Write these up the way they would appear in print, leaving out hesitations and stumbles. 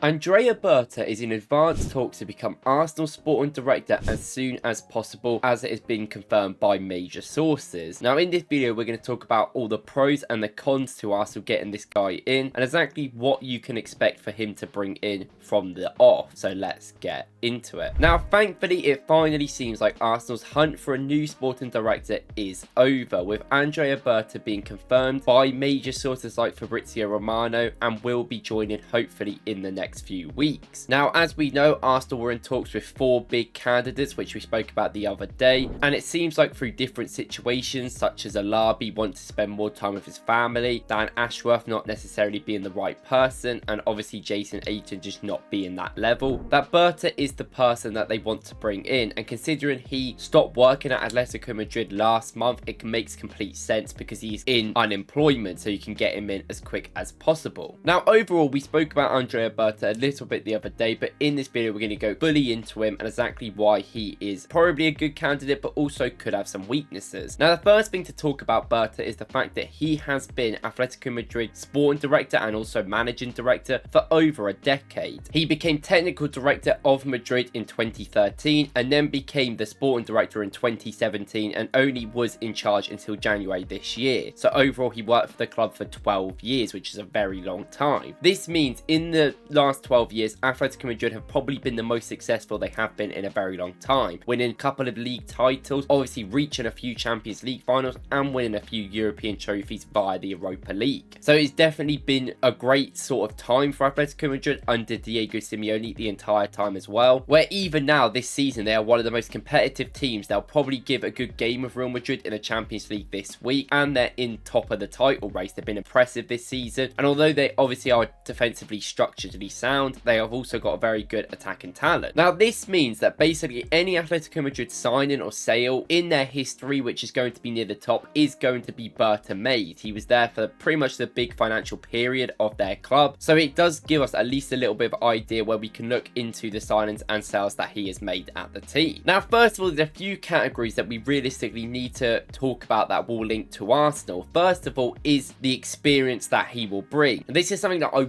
Andrea Berta is in advanced talks to become Arsenal sporting director as soon as possible, as it has been confirmed by major sources. Now in this video we're going to talk about all the pros and the cons to Arsenal getting this guy in, and exactly what you can expect for him to bring in from the off. So let's get into it. Now thankfully it finally seems like Arsenal's hunt for a new sporting director is over, with Andrea Berta being confirmed by major sources like Fabrizio Romano and will be joining hopefully in the next few weeks. Now as we know, Arsenal were in talks with 4 big candidates, which we spoke about the other day, and it seems like through different situations such as Alabi wanting to spend more time with his family, Dan Ashworth not necessarily being the right person, and obviously Jason Ayton just not being that level, that Berta is the person that they want to bring in. And considering he stopped working at Atletico Madrid last month, it makes complete sense because he's in unemployment, so you can get him in as quick as possible. Now overall we spoke about Andrea Berta a little bit the other day, but in this video we're going to go fully into him and exactly why he is probably a good candidate but also could have some weaknesses. Now the first thing to talk about Berta is the fact that he has been Atletico Madrid sporting director and also managing director for over a decade. He became technical director of Madrid in 2013 and then became the sporting director in 2017 and only was in charge until January this year. So overall he worked for the club for 12 years, which is a very long time. This means in the last 12 years, Atletico Madrid have probably been the most successful they have been in a very long time, winning a couple of league titles, obviously reaching a few Champions League finals and winning a few European trophies via the Europa League. So it's definitely been a great sort of time for Atletico Madrid under Diego Simeone the entire time as well, where even now this season they are one of the most competitive teams. They'll probably give a good game of Real Madrid in the Champions League this week, and they're in top of the title race. They've been impressive this season, and although they obviously are defensively structurally sound, they have also got a very good attacking talent. Now this means that basically any Atletico Madrid signing or sale in their history which is going to be near the top is going to be Berta made. He was there for pretty much the big financial period of their club, so it does give us at least a little bit of idea where we can look into the signings and sales that he has made at the team. Now first of all, there's a few categories that we realistically need to talk about that will link to Arsenal. First of all is the experience that he will bring, and this is something that I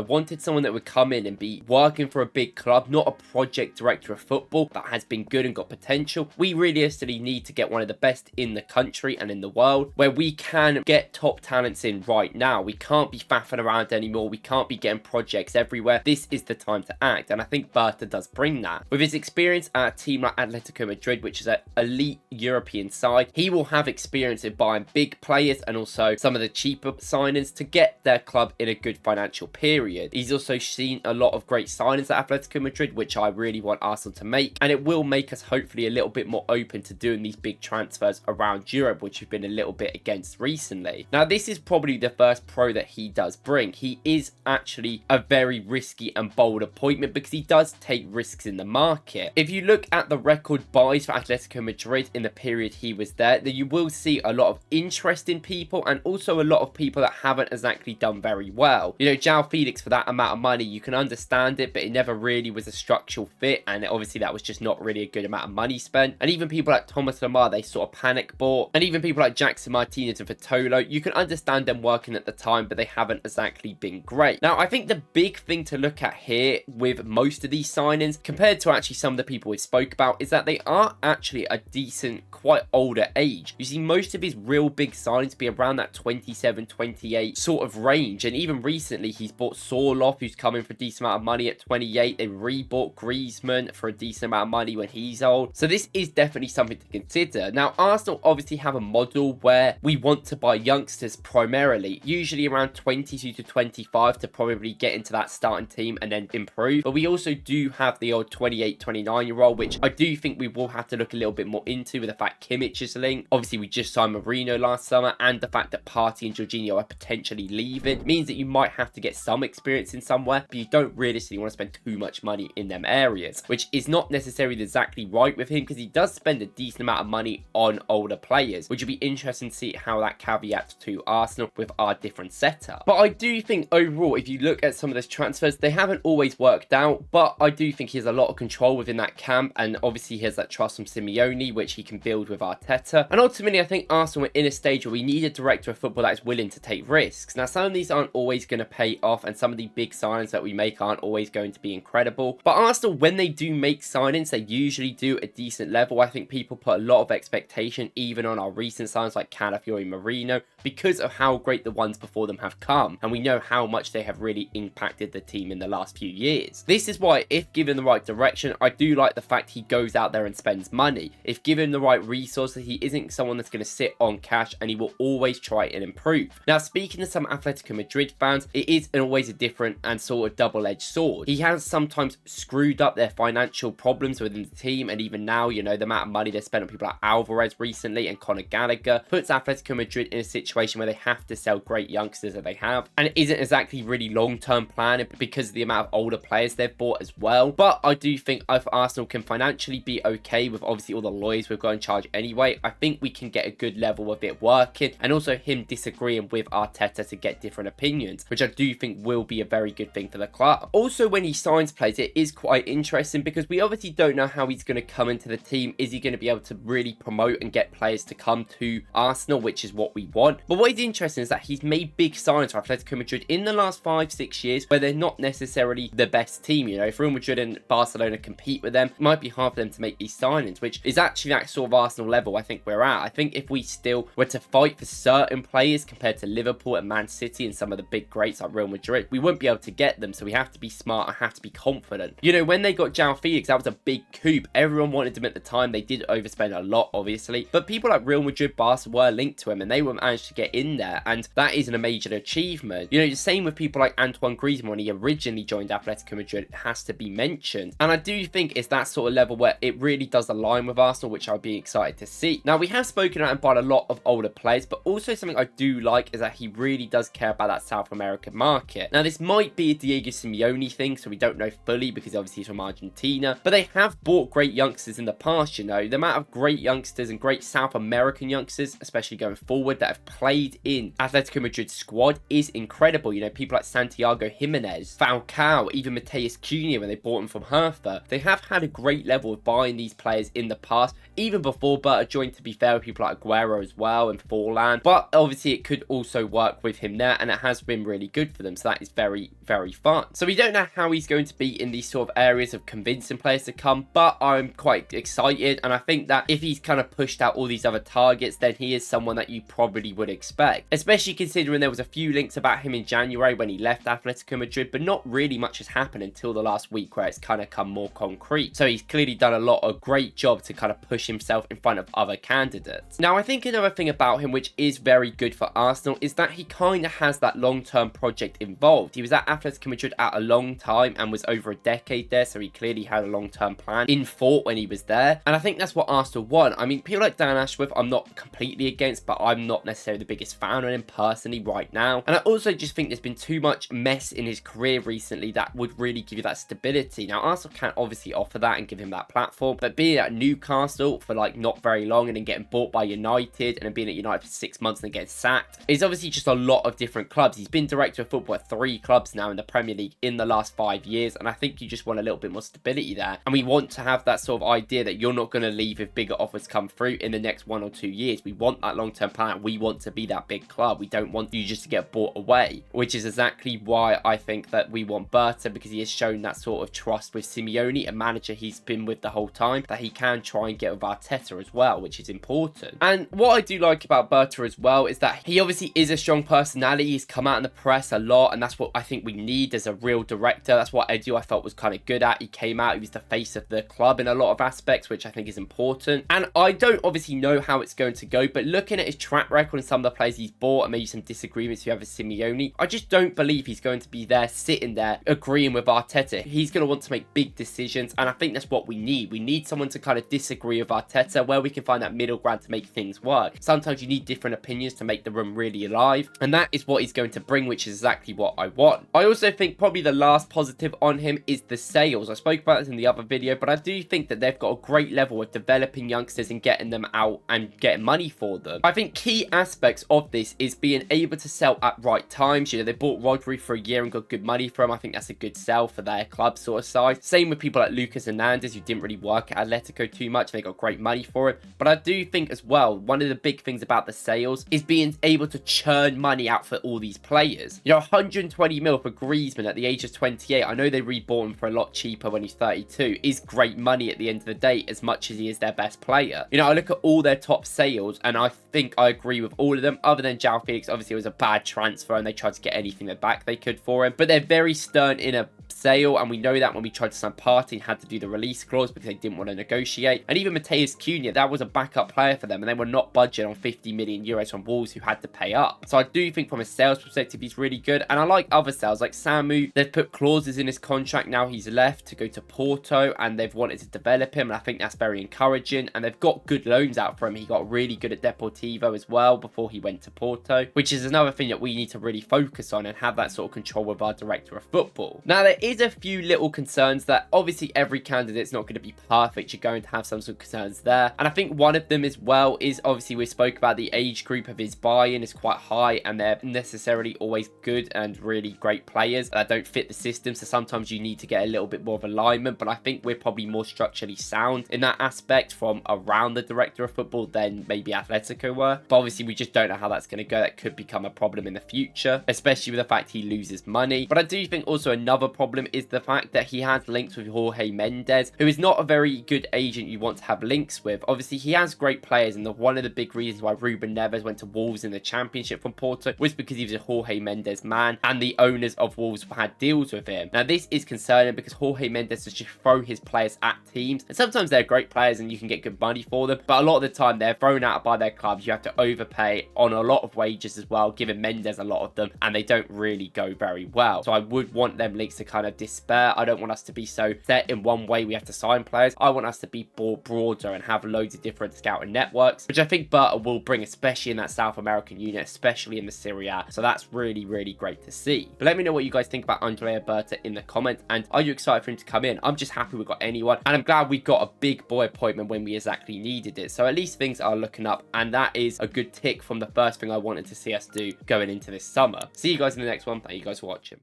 wanted someone that would come in and be working for a big club, not a project director of football that has been good and got potential. We realistically need to get one of the best in the country and in the world, where we can get top talents in right now. We can't be faffing around anymore. We can't be getting projects everywhere. This is the time to act, and I think Berta does bring that. With his experience at a team like Atletico Madrid, which is an elite European side, he will have experience in buying big players and also some of the cheaper signings to get their club in a good financial period. He's also seen a lot of great signings at Atletico Madrid, which I really want Arsenal to make, and it will make us hopefully a little bit more open to doing these big transfers around Europe, which we've been a little bit against recently. Now this is probably the first pro that he does bring. He is actually a very risky and bold appointment because he does take risks in the market. If you look at the record buys for Atletico Madrid in the period he was there, then you will see a lot of interesting people and also a lot of people that haven't exactly done very well. You know, João Felix, for that amount of money, you can understand it, but it never really was a structural fit, and obviously that was just not really a good amount of money spent. And even people like Thomas Lemar, they sort of panic bought, and even people like Jackson Martinez and Vitolo, you can understand them working at the time, but they haven't exactly been great. Now I think the big thing to look at here with most of these signings compared to actually some of the people we spoke about is that they are actually a decent, quite older age. You see most of his real big signings be around that 27, 28 sort of range, and even recently he's bought Sorloth, who's coming for a decent amount of money at 28. They rebought Griezmann for a decent amount of money when he's old. So this is definitely something to consider. Now Arsenal obviously have a model where we want to buy youngsters primarily, usually around 22 to 25 to probably get into that starting team and then improve. But we also do have the old 28, 29 year old, which I do think we will have to look a little bit more into with the fact Kimmich is linked. Obviously we just signed Marino last summer, and the fact that Partey and Jorginho are potentially leaving means that you might have to get some experience in somewhere, but you don't realistically want to spend too much money in them areas, which is not necessarily exactly right with him because he does spend a decent amount of money on older players, which would be interesting to see how that caveats to Arsenal with our different setup. But I do think overall, if you look at some of those transfers, they haven't always worked out, but I do think he has a lot of control within that camp, and obviously he has that trust from Simeone, which he can build with Arteta. And ultimately I think Arsenal are in a stage where we need a director of football that is willing to take risks. Now some of these aren't always going to pay off, and some of the big signings signings that we make aren't always going to be incredible. But Arsenal, when they do make signings, they usually do a decent level. I think people put a lot of expectation even on our recent signings like Calafiori, Marino, because of how great the ones before them have come, and we know how much they have really impacted the team in the last few years. This is why, if given the right direction, I do like the fact he goes out there and spends money. If given the right resources, he isn't someone that's going to sit on cash, and he will always try and improve. Now, speaking to some Atletico Madrid fans, it is always a different and sort of double-edged sword. He has sometimes screwed up their financial problems within the team, and even now, you know, the amount of money they spent on people like Alvarez recently and Conor Gallagher puts Atletico Madrid in a situation where they have to sell great youngsters that they have, and it isn't exactly really long-term plan because of the amount of older players they've bought as well. But I do think if Arsenal can financially be okay with obviously all the lawyers we've got in charge anyway, I think we can get a good level of it working, and also him disagreeing with Arteta to get different opinions, which I do think will be a very good thing for the club. Also, when he signs players, it is quite interesting because we obviously don't know how he's going to come into the team. Is he going to be able to really promote and get players to come to Arsenal, which is what we want? But what is interesting is that he's made big signings for Atletico Madrid in the last 5-6 years where they're not necessarily the best team. You know, if Real Madrid and Barcelona compete with them, it might be hard for them to make these signings, which is actually that sort of Arsenal level I think we're at. I think if we still were to fight for certain players compared to Liverpool and Man City and some of the big greats like Real Madrid, we wouldn't be able to get them, so we have to be smart and have to be confident. You know, when they got João Felix, that was a big coup. Everyone wanted him at the time. They did overspend a lot, obviously, but people like Real Madrid, Barca were linked to him, and they were managed to get in there, and that is an major achievement. You know, the same with people like Antoine Griezmann when he originally joined Atletico Madrid, it has to be mentioned, and I do think it's that sort of level where it really does align with Arsenal, which I'll be excited to see. Now, we have spoken about and bought a lot of older players, but also something I do like is that he really does care about that South American market. Now, this might be a Diego Simeone thing, so we don't know fully because obviously he's from Argentina, but they have bought great youngsters in the past. You know, the amount of great youngsters and great South American youngsters, especially going forward, that have played in Atletico Madrid's squad is incredible. You know, people like Santiago Jimenez, Falcao, even Mateus Cunha when they bought him from Hertha. They have had a great level of buying these players in the past, even before Berta joined, to be fair, with people like Aguero as well and Forlan, but obviously it could also work with him there, and it has been really good for them, so that is very, very fun. So we don't know how he's going to be in these sort of areas of convincing players to come, but I'm quite excited, and I think that if he's kind of pushed out all these other targets, then he is someone that you probably would expect, especially considering there was a few links about him in January when he left Atletico Madrid, but not really much has happened until the last week where it's kind of come more concrete. So he's clearly done a lot of great job to kind of push himself in front of other candidates. Now, I think another thing about him which is very good for Arsenal is that he kind of has that long-term project involved. He was at Atletico Madrid at a long time and was over a decade there, so he clearly had a long-term plan in thought when he was there, and I think that's what Arsenal want. I mean, people like Dan Ashworth I'm not completely against, but I'm not necessarily the biggest fan of him personally right now, and I also just think there's been too much mess in his career recently that would really give you that stability. Now, Arsenal can't obviously offer that and give him that platform, but being at Newcastle for like not very long and then getting bought by United and then being at United for 6 months and then getting sacked is obviously just a lot of different clubs. He's been director of football at 3 clubs now in the Premier League in the last 5 years, and I think you just want a little bit more stability there, and we want to have that sort of idea that you're not going to leave if bigger offers come through in the next 1 or 2 years. We want that long-term plan. We want to be that big club. We don't want you just to get bought away, which is exactly why I think that we want Berta, because he has shown that sort of trust with Simeone, a manager he's been with the whole time, that he can try and get with Arteta as well, which is important. And what I do like about Berta as well is that he obviously is a strong personality. He's come out in the press a lot, and that's what I think we need as a real director. That's what Edu I felt was kind of good at. He came out, he was the face of the club in a lot of aspects, which I think is important. And I don't obviously know how it's going to go, but looking at his track record and some of the players he's bought and maybe some disagreements you have with Simeone, I just don't believe he's going to be there sitting there agreeing with Arteta. He's going to want to make big decisions, and I think that's what we need. We need someone to kind of disagree with Arteta, where we can find that middle ground to make things work. Sometimes you need different opinions to make the room really alive, and that is what he's going to bring, which is exactly what I want. I also think probably the last positive on him is the sales. I spoke about this in the other video, but I do think that they've got a great level of developing youngsters and getting them out and getting money for them. I think key aspects of this is being able to sell at right times. You know, they bought Rodri for a year and got good money for him. I think that's a good sell for their club sort of size. Same with people like Lucas Hernandez, who didn't really work at Atletico too much, and they got great money for it. But I do think as well, one of the big things about the sales is being able to churn money out for all these players. You know, 120 mil for for Griezmann at the age of 28. I know they rebought him for a lot cheaper when he's 32. Is great money at the end of the day, as much as he is their best player. You know, I look at all their top sales, and I think I agree with all of them, other than João Felix. Obviously, it was a bad transfer, and they tried to get anything back they could for him. But they're very stern in a sale, and we know that when we tried to sign Partey and had to do the release clause because they didn't want to negotiate. And even Mateus Cunha, that was a backup player for them, and they were not budgeting on 50 million euros from Wolves, who had to pay up. So I do think from a sales perspective he's really good, and I like other sales like Samu. They've put clauses in his contract now he's left to go to Porto, and they've wanted to develop him, and I think that's very encouraging. And they've got good loans out for him. He got really good at Deportivo as well before he went to Porto, which is another thing that we need to really focus on and have that sort of control with our director of football. Now, there is a few little concerns that obviously every candidate's not going to be perfect. You're going to have some sort of concerns there, and I think one of them as well is obviously we spoke about the age group of his buy-in is quite high, and they're necessarily always good and really great players that don't fit the system, so sometimes you need to get a little bit more of alignment. But I think we're probably more structurally sound in that aspect from around the director of football than maybe Atletico were. But obviously we just don't know how that's going to go. That could become a problem in the future, especially with the fact he loses money. But I do think also another problem is the fact that he has links with Jorge Mendes, who is not a very good agent you want to have links with. Obviously he has great players, and one of the big reasons why Ruben Neves went to Wolves in the Championship from Porto was because he was a Jorge Mendes man, and the owners of Wolves had deals with him. Now this is concerning because Jorge Mendes does just throw his players at teams, and sometimes they're great players and you can get good money for them, but a lot of the time they're thrown out by their clubs. You have to overpay on a lot of wages as well, giving Mendes a lot of them, and they don't really go very well. So I would want them leagues to kind of despair. I don't want us to be so set in one way we have to sign players. I want us to be more broader and have loads of different scouting networks, which I think Berta will bring, especially in that South American unit, especially in the Serie A. So that's really, really great to see. But let me know what you guys think about Andrea Berta in the comments, and are you excited for him to come in? I'm just happy we got anyone, and I'm glad we got a big boy appointment when we exactly needed it. So at least things are looking up, and that is a good tick from the first thing I wanted to see us do going into this summer. See you guys in the next one. Thank you guys for watching.